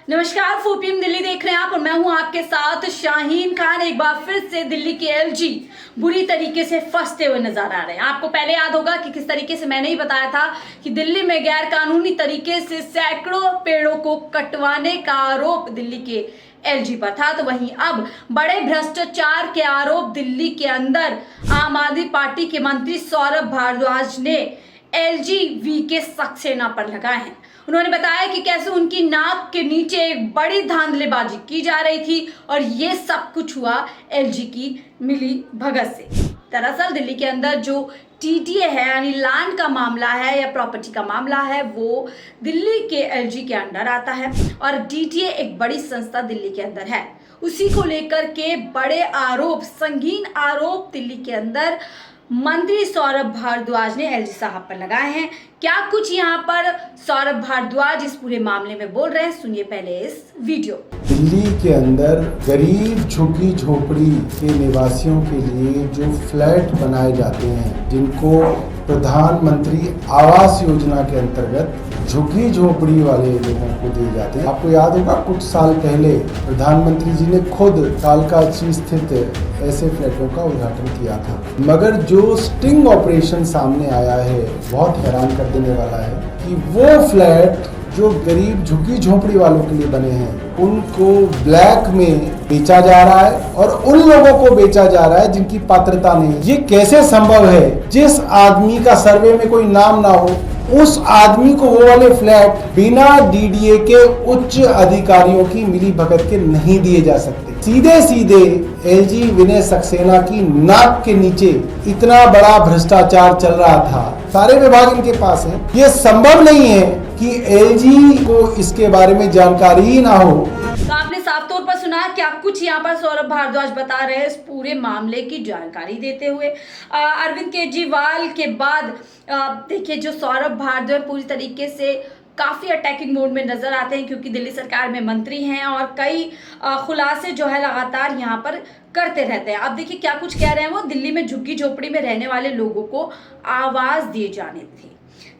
नमस्कार, 4PM दिल्ली देख रहे हैं आप और मैं हूं आपके साथ शाहीन खान। एक बार फिर से दिल्ली के एलजी बुरी तरीके से फंसते हुए नजर आ रहे हैं। आपको पहले याद होगा कि किस तरीके से मैंने ही बताया था कि दिल्ली में गैर कानूनी तरीके से सैकड़ों पेड़ों को कटवाने का आरोप दिल्ली के एलजी पर था। तो वहीं अब बड़े भ्रष्टाचार के आरोप दिल्ली के अंदर आम आदमी पार्टी के मंत्री सौरभ भारद्वाज ने एलजी के सक्सेना पर लगाए हैं। उन्होंने बताया कि कैसे उनकी नाक के नीचे एक बड़ी धांधलेबाजी की जा रही थी और ये सब कुछ हुआ एलजी की मिली भगत से। दरअसल दिल्ली के अंदर जो टीटीए है यानी लैंड का मामला है या प्रॉपर्टी का मामला है वो दिल्ली के एलजी के अंडर आता है और टीटीए एक बड़ी संस्था दिल्ली के अंदर है। उसी को लेकर के बड़े आरोप, संगीन आरोप दिल्ली के अंदर मंत्री सौरभ भारद्वाज ने एलजी साहब पर लगाए हैं। क्या कुछ यहाँ पर सौरभ भारद्वाज इस पूरे मामले में बोल रहे हैं, सुनिए पहले इस वीडियो। दिल्ली के अंदर गरीब झुग्गी झोपड़ी के निवासियों के लिए जो फ्लैट बनाए जाते हैं, जिनको प्रधानमंत्री आवास योजना के अंतर्गत झुग्गी झोपड़ी वाले लोगों को दिए जाते हैं। आपको याद होगा कुछ साल पहले प्रधानमंत्री जी ने खुद कालकाची स्थित ऐसे फ्लैटों का उद्घाटन किया था। मगर जो स्टिंग ऑपरेशन सामने आया है बहुत हैरान कर देने वाला है कि वो फ्लैट जो गरीब झुग्गी झोपड़ी वालों के लिए बने हैं उनको ब्लैक में बेचा जा रहा है और उन लोगों को बेचा जा रहा है जिनकी पात्रता नहीं है। ये कैसे संभव है? जिस आदमी का सर्वे में कोई नाम ना हो उस आदमी को वो वाले फ्लैट बिना डीडीए के उच्च अधिकारियों की मिली भगत के नहीं दिए जा सकते। सीधे सीधे एलजी विनय सक्सेना की नाक के नीचे इतना बड़ा भ्रष्टाचार चल रहा था। सारे विभाग इनके पास हैं। ये संभव नहीं है कि एलजी को इसके बारे में जानकारी ही ना हो। तो आपने साफ तौर पर सुना क्या कुछ यहाँ पर सौरभ भारद्वाज बता रहे हैं इस पूरे मामले की जानकारी देते हुए। अरविंद केजरीवाल के बाद देखिए जो सौरभ भारद्वाज पूरी तरीके से काफ़ी अटैकिंग मोड में नजर आते हैं क्योंकि दिल्ली सरकार में मंत्री हैं और कई खुलासे जो है लगातार यहाँ पर करते रहते हैं। अब देखिए क्या कुछ कह रहे हैं वो। दिल्ली में झुग्गी झोपड़ी में रहने वाले लोगों को आवास दिए जाने थे,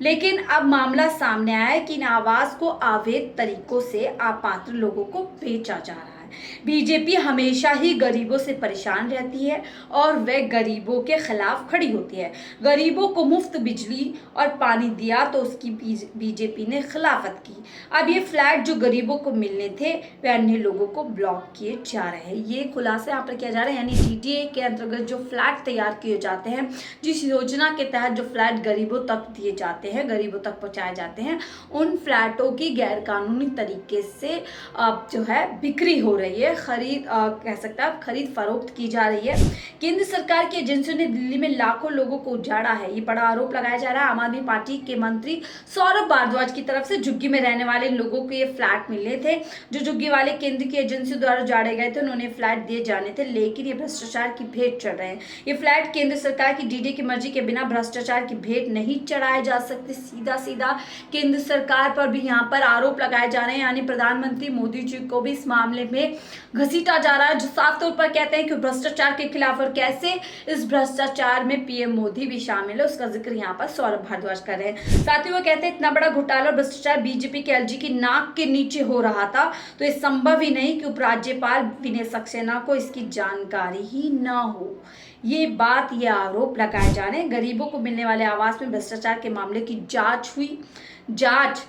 लेकिन अब मामला सामने आया है कि इन आवास को अवैध तरीकों से अपात्र लोगों को बेचा जा रहा है। बीजेपी हमेशा ही गरीबों से परेशान रहती है और वह गरीबों के खिलाफ खड़ी होती है। गरीबों को मुफ्त बिजली और पानी दिया तो उसकी बीजेपी ने खिलाफत की। अब ये फ्लैट जो गरीबों को मिलने थे वे अन्य लोगों को ब्लॉक किए जा रहे हैं। ये खुलासे यहाँ पर किया जा रहा है। यानी टीटीए के अंतर्गत जो फ्लैट तैयार किए जाते हैं, जिस योजना के तहत जो फ्लैट गरीबों तक दिए जाते हैं, गरीबों तक पहुँचाए जाते हैं, उन फ्लैटों की गैर कानूनी तरीके से जो है बिक्री हो रही है, खरीद कह सकते हैं खरीद फरोख्त की जा रही है। केंद्र सरकार की एजेंसियों ने दिल्ली में लाखों लोगों को उजाड़ा है। ये बड़ा आरोप लगाया जा रहा है आम आदमी पार्टी के मंत्री सौरभ भारद्वाज की तरफ से। झुग्गी में रहने वाले लोगों को ये फ्लैट मिले थे जो झुग्गी वाले केंद्र की एजेंसियों द्वारा उजाड़े गए थे। उन्होंने फ्लैट दिए जाने थे, लेकिन ये भ्रष्टाचार की भेंट चढ़ रहे हैं। ये फ्लैट केंद्र सरकार की डीडी की मर्जी के बिना भ्रष्टाचार की भेंट नहीं चढ़ाए जा सकते। सीधा सीधा केंद्र सरकार पर भी यहाँ पर आरोप लगाए जा रहे हैं। यानी प्रधानमंत्री मोदी जी को भी इस मामले में घसीटा जा रहा है, जो साफ तौर पर कहते हैं कि भ्रष्टाचार के खिलाफ और कैसे इस भ्रष्टाचार में पीएम मोदी भी शामिल है उसका जिक्र यहाँ पर सौरभ भारद्वाज कर रहे हैं। साथ ही वो कहते हैं इतना बड़ा घोटाला और भ्रष्टाचार बीजेपी के एलजी की नाक के नीचे हो रहा था तो ये संभव ही नहीं कि उपराज्यपाल विनय सक्सेना को इसकी जानकारी ही ना हो। ये बात, ये आरोप लगाए जा रहे हैं। गरीबों को मिलने वाले आवास में भ्रष्टाचार के मामले की जांच हुई। जांच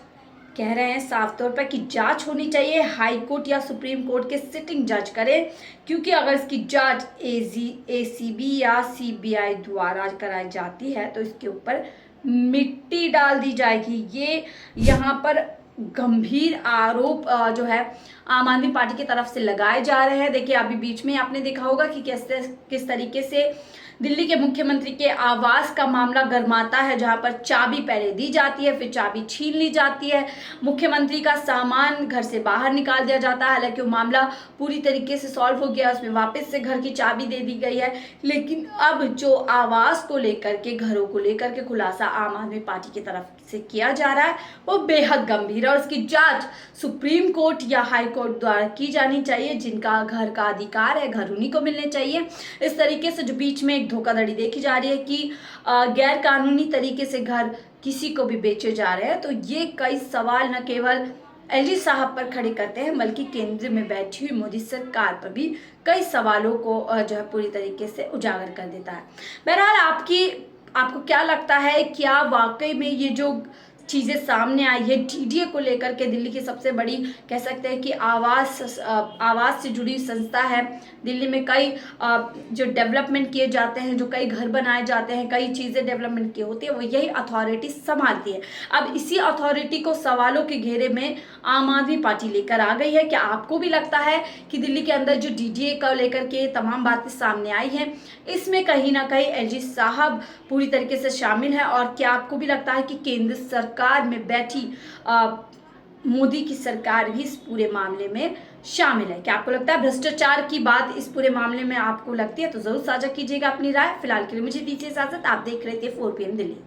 कह रहे हैं साफ तौर पर कि जांच होनी चाहिए, हाई कोर्ट या सुप्रीम कोर्ट के सिटिंग जज करें, क्योंकि अगर इसकी जांच एसीबी या सीबीआई द्वारा कराई जाती है तो इसके ऊपर मिट्टी डाल दी जाएगी। ये यहाँ पर गंभीर आरोप जो है आम आदमी पार्टी की तरफ से लगाए जा रहे हैं। देखिए अभी बीच में आपने देखा होगा कि किस तरीके से दिल्ली के मुख्यमंत्री के आवास का मामला गरमाता है, जहां पर चाबी पहले दी जाती है फिर चाबी छीन ली जाती है, मुख्यमंत्री का सामान घर से बाहर निकाल दिया जाता है। हालांकि वो मामला पूरी तरीके से सॉल्व हो गया, उसमें वापस से घर की चाबी दे दी गई है, लेकिन अब जो आवास को लेकर के, घरों को लेकर के खुलासा आम आदमी पार्टी की तरफ से किया जा रहा है वो बेहद गंभीर है और उसकी जांच सुप्रीम कोर्ट या हाई कोर्ट द्वारा की जानी चाहिए। जिनका घर का अधिकार है घर उन्हीं को मिलने चाहिए। इस तरीके से जो बीच में एक धोखाधड़ी देखी जा रही है कि गैर कानूनी तरीके से घर किसी को भी बेचे जा रहे हैं, तो ये कई सवाल न केवल एलजी साहब पर खड़े करते हैं, बल्कि केंद्र में बैठी हुई मोदी सरकार पर भी कई सवालों को जो है पूरी तरीके से उजागर कर देता है। बहरहाल आपको क्या लगता है, क्या वाकई में ये जो चीज़ें सामने आई है डीडीए को लेकर के, दिल्ली की सबसे बड़ी कह सकते हैं कि आवास से जुड़ी संस्था है। दिल्ली में कई जो डेवलपमेंट किए जाते हैं, जो कई घर बनाए जाते हैं, कई चीज़ें डेवलपमेंट की होती है, वो यही अथॉरिटी संभालती है। अब इसी अथॉरिटी को सवालों के घेरे में आम आदमी पार्टी लेकर आ गई है। क्या आपको भी लगता है कि दिल्ली के अंदर जो डीडीए को लेकर के तमाम बातें सामने आई हैं, इसमें कहीं ना कहीं एलजी साहब पूरी तरीके से शामिल है? और क्या आपको भी लगता है कि केंद्र सरकार में बैठी मोदी की सरकार भी इस पूरे मामले में शामिल है? क्या आपको लगता है भ्रष्टाचार की बात इस पूरे मामले में आपको लगती है? तो जरूर साझा कीजिएगा अपनी राय। फिलहाल के लिए मुझे दीजिए इजाजत। आप देख रहे थे 4 PM दिल्ली।